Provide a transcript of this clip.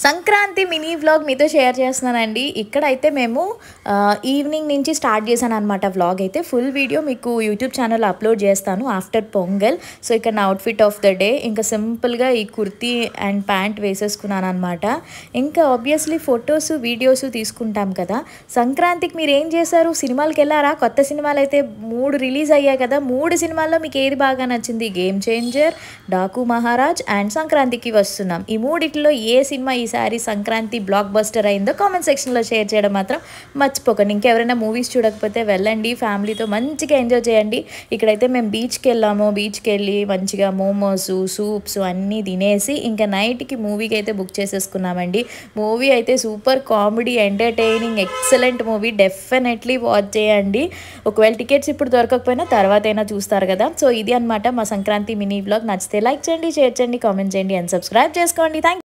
Sankranti mini vlog మీతో share చేస్తున్నానండి. ఇక్కడైతే మేము ఈవినింగ్ నుంచి స్టార్ట్ చేశాననమాట వ్లాగ్ అయితే. ఫుల్ వీడియో మీకు యూట్యూబ్ ఛానల్లో అప్లోడ్ చేస్తాను ఆఫ్టర్ పొంగల్. సో ఇక్కడ నా అవుట్ఫిట్ ఆఫ్ ద డే ఇంకా సింపుల్గా ఈ కుర్తీ అండ్ ప్యాంట్ వేసేసుకున్నాను అనమాట. ఇంకా ఆబ్వియస్లీ ఫొటోస్ వీడియోస్ తీసుకుంటాం కదా. సంక్రాంతికి మీరు ఏం చేశారు? సినిమాలకు వెళ్ళారా? కొత్త సినిమాలు అయితే 3 రిలీజ్ అయ్యాయి కదా. 3 సినిమాల్లో మీకు ఏది బాగా నచ్చింది? Game changer, Daaku Maharaj and సంక్రాంతికి వస్తున్నాం. ఈ మూడిట్లో ఏ సినిమా ఈసారి సంక్రాంతి బ్లాక్ బస్టర్ అయిందో కామెంట్ సెక్షన్లో షేర్ చేయడం మాత్రం మర్చిపోకండి. ఇంకెవరైనా మూవీస్ చూడకపోతే వెళ్ళండి, ఫ్యామిలీతో మంచిగా ఎంజాయ్ చేయండి. ఇక్కడైతే మేము బీచ్కి వెళ్ళాము. బీచ్కి వెళ్ళి మంచిగా మోమోస్, సూప్స్ అన్నీ తినేసి ఇంకా నైట్కి మూవీకి అయితే బుక్ చేసేసుకున్నామండి. మూవీ అయితే super comedy, entertaining, excellent movie. Definitely watch చేయండి. ఒకవేళ టికెట్స్ ఇప్పుడు దొరకకపోయినా తర్వాత అయినా చూస్తారు కదా. సో ఇది అనమాట మా సంక్రాంతి మినీ వ్లాగ్. నచ్చితే లైక్ చేయండి, షేర్ చేయండి, కామెంట్ చేయండి అండ్ సబ్స్క్రైబ్ చేసుకోండి. థ్యాంక్